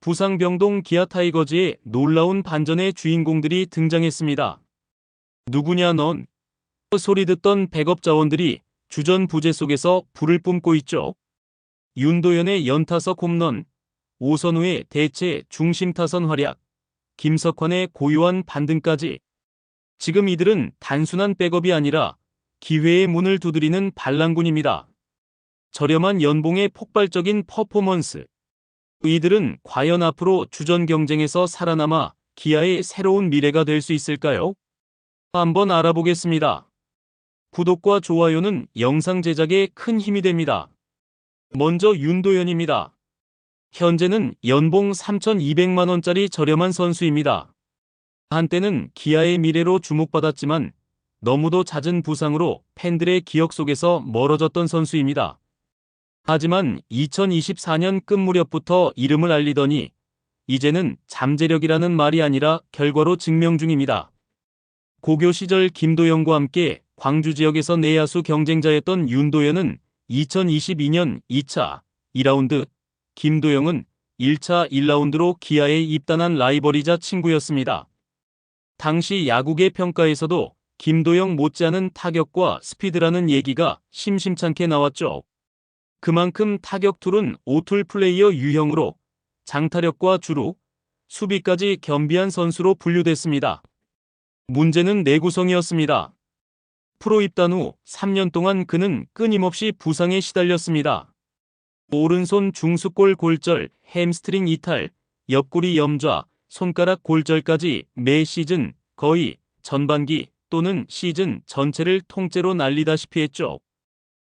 부상병동 기아 타이거즈의 놀라운 반전의 주인공들이 등장했습니다. 누구냐 넌? 소리 듣던 백업 자원들이 주전부재 속에서 불을 뿜고 있죠. 윤도현의 연타석 홈런, 오선우의 대체 중심 타선 활약, 김석환의 고요한 반등까지. 지금 이들은 단순한 백업이 아니라 기회의 문을 두드리는 반란군입니다. 저렴한 연봉의 폭발적인 퍼포먼스. 이들은 과연 앞으로 주전 경쟁에서 살아남아 기아의 새로운 미래가 될 수 있을까요? 한번 알아보겠습니다. 구독과 좋아요는 영상 제작에 큰 힘이 됩니다. 먼저 윤도현입니다. 현재는 연봉 3,200만 원짜리 저렴한 선수입니다. 한때는 기아의 미래로 주목받았지만 너무도 잦은 부상으로 팬들의 기억 속에서 멀어졌던 선수입니다. 하지만 2024년 끝 무렵부터 이름을 알리더니 이제는 잠재력이라는 말이 아니라 결과로 증명 중입니다. 고교 시절 김도영과 함께 광주 지역에서 내야수 경쟁자였던 윤도현은 2022년 2차 2라운드, 김도영은 1차 1라운드로 기아에 입단한 라이벌이자 친구였습니다. 당시 야구계 평가에서도 김도영 못지않은 타격과 스피드라는 얘기가 심심찮게 나왔죠. 그만큼 타격 툴은 오툴 플레이어 유형으로 장타력과 주루, 수비까지 겸비한 선수로 분류됐습니다. 문제는 내구성이었습니다. 프로 입단 후 3년 동안 그는 끊임없이 부상에 시달렸습니다. 오른손 중수골 골절, 햄스트링 이탈, 옆구리 염좌, 손가락 골절까지 매 시즌 거의 전반기 또는 시즌 전체를 통째로 날리다시피 했죠.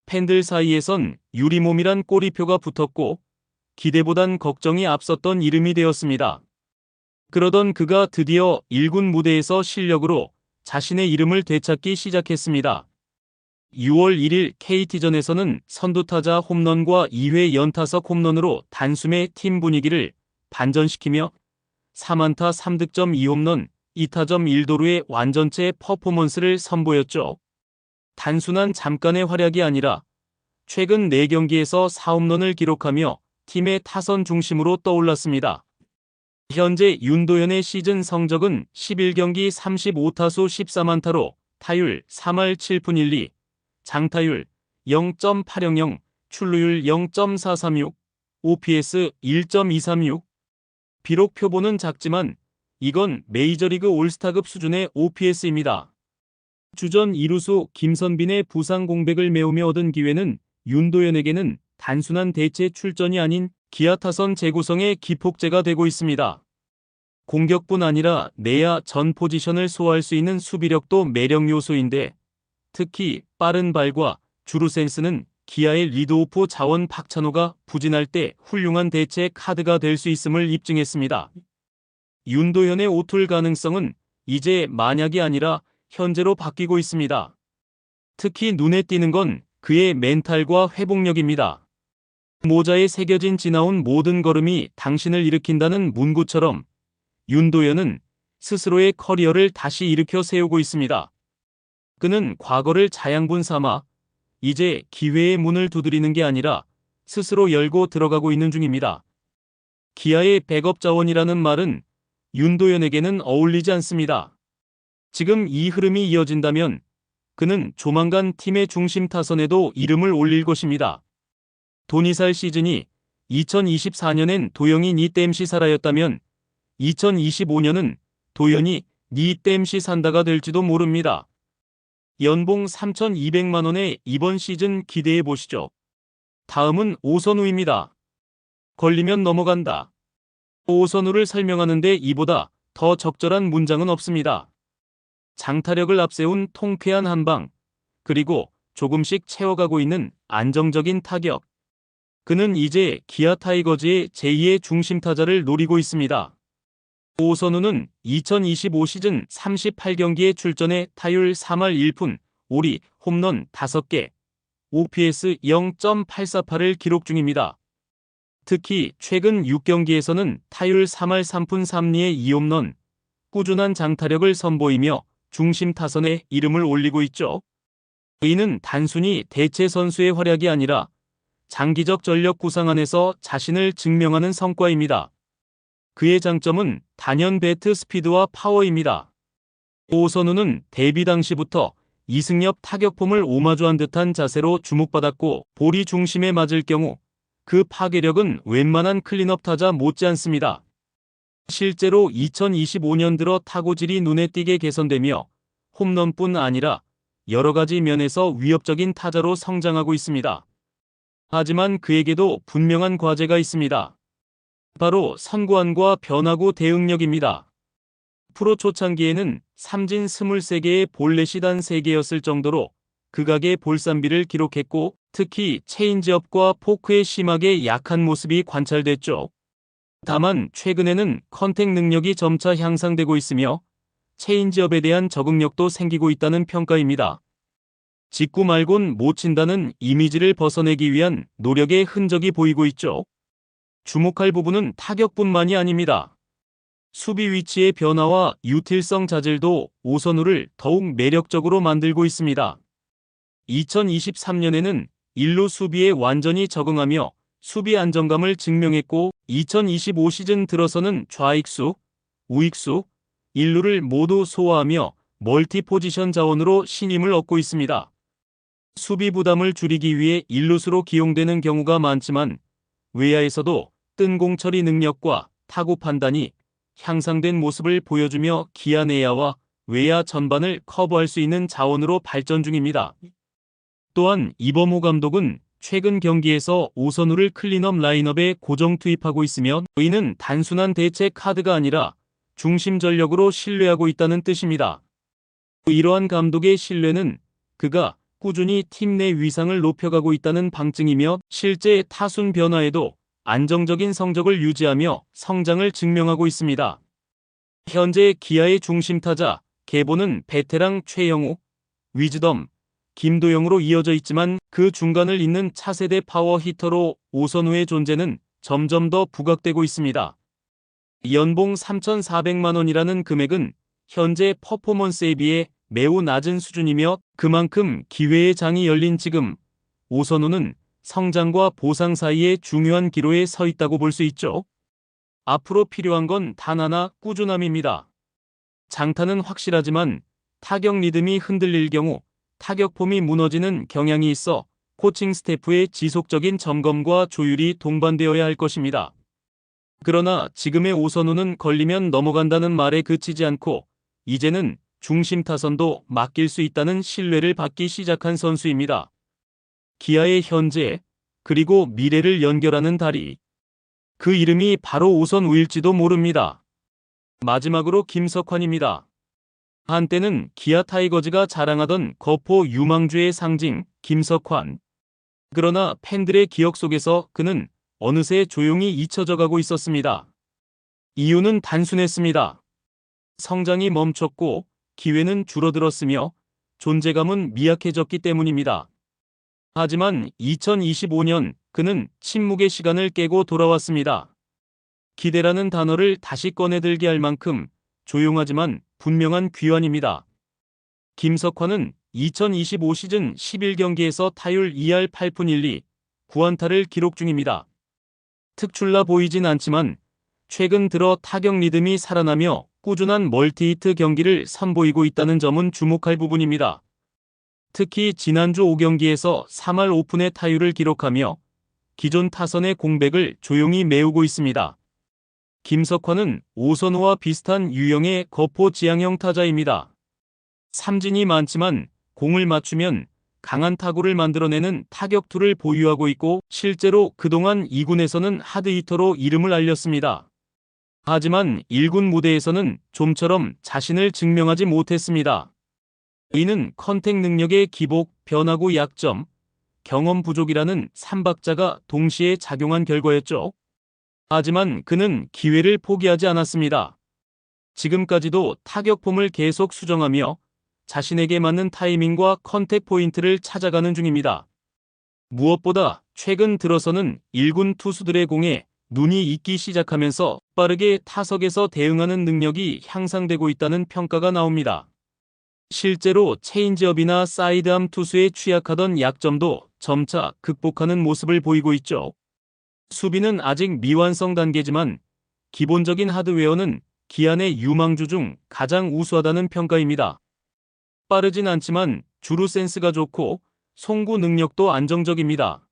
팬들 사이에선 유리몸이란 꼬리표가 붙었고 기대보단 걱정이 앞섰던 이름이 되었습니다. 그러던 그가 드디어 1군 무대에서 실력으로 자신의 이름을 되찾기 시작했습니다. 6월 1일 KT전에서는 선두타자 홈런과 2회 연타석 홈런으로 단숨에 팀 분위기를 반전시키며 4안타 3득점 2홈런, 2타점 1도루의 완전체 퍼포먼스를 선보였죠. 단순한 잠깐의 활약이 아니라 최근 4경기에서 4홈런을 기록하며 팀의 타선 중심으로 떠올랐습니다. 현재 윤도현의 시즌 성적은 11경기 35타수 14안타로 타율 3할 7푼 1리, 장타율 0.800, 출루율 0.436, OPS 1.236. 비록 표본은 작지만 이건 메이저리그 올스타급 수준의 OPS입니다. 주전 2루수 김선빈의 부상 공백을 메우며 얻은 기회는 윤도현에게는 단순한 대체 출전이 아닌 기아 타선 재구성의 기폭제가 되고 있습니다. 공격뿐 아니라 내야 전 포지션을 소화할 수 있는 수비력도 매력 요소인데 특히 빠른 발과 주루 센스는 기아의 리드오프 자원 박찬호가 부진할 때 훌륭한 대체 카드가 될 수 있음을 입증했습니다. 윤도현의 오툴 가능성은 이제 만약이 아니라 현재로 바뀌고 있습니다. 특히 눈에 띄는 건 그의 멘탈과 회복력입니다. 모자에 새겨진 지나온 모든 걸음이 당신을 일으킨다는 문구처럼 윤도현은 스스로의 커리어를 다시 일으켜 세우고 있습니다. 그는 과거를 자양분 삼아 이제 기회의 문을 두드리는 게 아니라 스스로 열고 들어가고 있는 중입니다. 기아의 백업 자원이라는 말은 윤도현에게는 어울리지 않습니다. 지금 이 흐름이 이어진다면 그는 조만간 팀의 중심 타선에도 이름을 올릴 것입니다. 돈이 살 시즌이 2024년엔 도영이 니 땜시 살아였다면 2025년은 도현이 니 땜시 산다가 될지도 모릅니다. 연봉 3,200만 원의 이번 시즌 기대해 보시죠. 다음은 오선우입니다. 걸리면 넘어간다. 오선우를 설명하는데 이보다 더 적절한 문장은 없습니다. 장타력을 앞세운 통쾌한 한방, 그리고 조금씩 채워가고 있는 안정적인 타격. 그는 이제 기아 타이거즈의 제2의 중심 타자를 노리고 있습니다. 오선우는 2025 시즌 38경기에 출전해 타율 3할 1푼, 5리, 홈런 5개, OPS 0.848을 기록 중입니다. 특히 최근 6경기에서는 타율 3할 3푼 3리의 2홈런, 꾸준한 장타력을 선보이며 중심 타선에 이름을 올리고 있죠. 이는 단순히 대체 선수의 활약이 아니라 장기적 전력 구상 안에서 자신을 증명하는 성과입니다. 그의 장점은 단연 배트 스피드와 파워입니다. 오선우는 데뷔 당시부터 이승엽 타격폼을 오마주한 듯한 자세로 주목받았고 볼이 중심에 맞을 경우 그 파괴력은 웬만한 클린업 타자 못지않습니다. 실제로 2025년 들어 타구질이 눈에 띄게 개선되며 홈런뿐 아니라 여러 가지 면에서 위협적인 타자로 성장하고 있습니다. 하지만 그에게도 분명한 과제가 있습니다. 바로 선구안과 변화구 대응력입니다. 프로 초창기에는 삼진 23개의 볼넷이 단 3개였을 정도로 극악의 볼쌈비를 기록했고 특히 체인지업과 포크에 심하게 약한 모습이 관찰됐죠. 다만 최근에는 컨택 능력이 점차 향상되고 있으며 체인지업에 대한 적응력도 생기고 있다는 평가입니다. 직구 말곤 못 친다는 이미지를 벗어내기 위한 노력의 흔적이 보이고 있죠. 주목할 부분은 타격뿐만이 아닙니다. 수비 위치의 변화와 유틸성 자질도 오선우를 더욱 매력적으로 만들고 있습니다. 2023년에는 일루 수비에 완전히 적응하며 수비 안정감을 증명했고 2025 시즌 들어서는 좌익수, 우익수, 일루를 모두 소화하며 멀티 포지션 자원으로 신임을 얻고 있습니다. 수비 부담을 줄이기 위해 일루수로 기용되는 경우가 많지만 외야에서도 뜬 공 처리 능력과 타구 판단이 향상된 모습을 보여주며 기아 내야와 외야 전반을 커버할 수 있는 자원으로 발전 중입니다. 또한 이범호 감독은 최근 경기에서 오선우를 클린업 라인업에 고정 투입하고 있으며 이는 단순한 대체 카드가 아니라 중심 전력으로 신뢰하고 있다는 뜻입니다. 이러한 감독의 신뢰는 그가 꾸준히 팀 내 위상을 높여가고 있다는 방증이며 실제 타순 변화에도 안정적인 성적을 유지하며 성장을 증명하고 있습니다. 현재 기아의 중심 타자 계보는 베테랑 최영우, 위즈덤, 김도영으로 이어져 있지만 그 중간을 잇는 차세대 파워 히터로 오선우의 존재는 점점 더 부각되고 있습니다. 연봉 3,400만 원이라는 금액은 현재 퍼포먼스에 비해 매우 낮은 수준이며 그만큼 기회의 장이 열린 지금 오선우는 성장과 보상 사이의 중요한 기로에 서 있다고 볼 수 있죠. 앞으로 필요한 건 단 하나, 꾸준함입니다. 장타는 확실하지만 타격 리듬이 흔들릴 경우 타격폼이 무너지는 경향이 있어 코칭 스태프의 지속적인 점검과 조율이 동반되어야 할 것입니다. 그러나 지금의 오선우는 걸리면 넘어간다는 말에 그치지 않고 이제는 중심 타선도 맡길 수 있다는 신뢰를 받기 시작한 선수입니다. 기아의 현재 그리고 미래를 연결하는 다리. 그 이름이 바로 오선우일지도 모릅니다. 마지막으로 김석환입니다. 한때는 기아 타이거즈가 자랑하던 거포 유망주의 상징 김석환. 그러나 팬들의 기억 속에서 그는 어느새 조용히 잊혀져 가고 있었습니다. 이유는 단순했습니다. 성장이 멈췄고 기회는 줄어들었으며 존재감은 미약해졌기 때문입니다. 하지만 2025년 그는 침묵의 시간을 깨고 돌아왔습니다. 기대라는 단어를 다시 꺼내들게 할 만큼 조용하지만 분명한 귀환입니다. 김석환은 2025 시즌 11경기에서 타율 2할 8푼 1리 9안타를 기록 중입니다. 특출나 보이진 않지만 최근 들어 타격 리듬이 살아나며 꾸준한 멀티히트 경기를 선보이고 있다는 점은 주목할 부분입니다. 특히 지난주 5경기에서 3할 5푼의 타율을 기록하며 기존 타선의 공백을 조용히 메우고 있습니다. 김석환은 오선우와 비슷한 유형의 거포 지향형 타자입니다. 삼진이 많지만 공을 맞추면 강한 타구를 만들어내는 타격투를 보유하고 있고 실제로 그동안 2군에서는 하드히터로 이름을 알렸습니다. 하지만 1군 무대에서는 좀처럼 자신을 증명하지 못했습니다. 이는 컨택 능력의 기복, 변화구 약점, 경험 부족이라는 3박자가 동시에 작용한 결과였죠. 하지만 그는 기회를 포기하지 않았습니다. 지금까지도 타격폼을 계속 수정하며 자신에게 맞는 타이밍과 컨택 포인트를 찾아가는 중입니다. 무엇보다 최근 들어서는 1군 투수들의 공에 눈이 익기 시작하면서 빠르게 타석에서 대응하는 능력이 향상되고 있다는 평가가 나옵니다. 실제로 체인지업이나 사이드암 투수에 취약하던 약점도 점차 극복하는 모습을 보이고 있죠. 수비는 아직 미완성 단계지만 기본적인 하드웨어는 기아 내 유망주 중 가장 우수하다는 평가입니다. 빠르진 않지만 주루 센스가 좋고 송구 능력도 안정적입니다.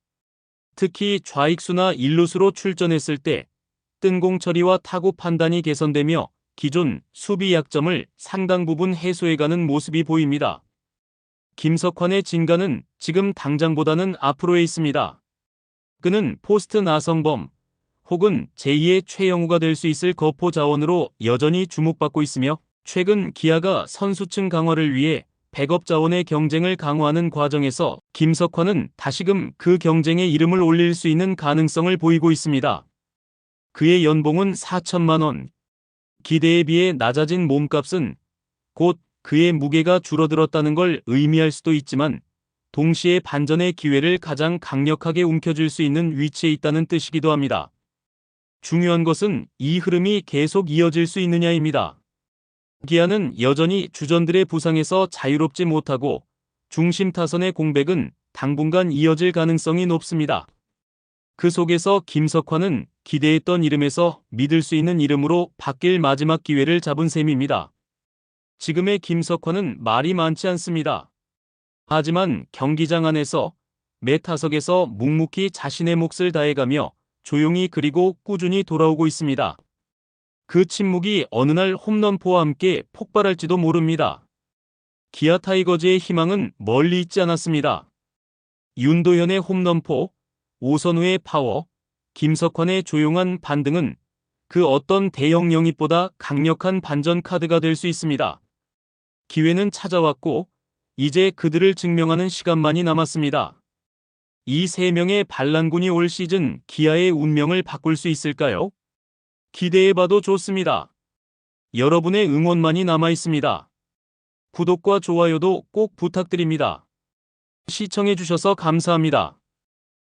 특히 좌익수나 일루수로 출전했을 때 뜬공 처리와 타구 판단이 개선되며 기존 수비 약점을 상당 부분 해소해가는 모습이 보입니다. 김석환의 진가는 지금 당장보다는 앞으로에 있습니다. 그는 포스트 나성범 혹은 제2의 최영우가 될 수 있을 거포 자원으로 여전히 주목받고 있으며 최근 기아가 선수층 강화를 위해 백업 자원의 경쟁을 강화하는 과정에서 김석환은 다시금 그 경쟁에 이름을 올릴 수 있는 가능성을 보이고 있습니다. 그의 연봉은 4천만 원. 기대에 비해 낮아진 몸값은 곧 그의 무게가 줄어들었다는 걸 의미할 수도 있지만 동시에 반전의 기회를 가장 강력하게 움켜쥘 수 있는 위치에 있다는 뜻이기도 합니다. 중요한 것은 이 흐름이 계속 이어질 수 있느냐입니다. 기아는 여전히 주전들의 부상에서 자유롭지 못하고 중심 타선의 공백은 당분간 이어질 가능성이 높습니다. 그 속에서 김석환은 기대했던 이름에서 믿을 수 있는 이름으로 바뀔 마지막 기회를 잡은 셈입니다. 지금의 김석환은 말이 많지 않습니다. 하지만 경기장 안에서 매 타석에서 묵묵히 자신의 몫을 다해가며 조용히 그리고 꾸준히 돌아오고 있습니다. 그 침묵이 어느 날 홈런포와 함께 폭발할지도 모릅니다. 기아 타이거즈의 희망은 멀리 있지 않았습니다. 윤도현의 홈런포, 오선우의 파워, 김석환의 조용한 반등은 그 어떤 대형 영입보다 강력한 반전 카드가 될 수 있습니다. 기회는 찾아왔고 이제 그들을 증명하는 시간만이 남았습니다. 이 세 명의 반란군이 올 시즌 기아의 운명을 바꿀 수 있을까요? 기대해봐도 좋습니다. 여러분의 응원만이 남아 있습니다. 구독과 좋아요도 꼭 부탁드립니다. 시청해주셔서 감사합니다.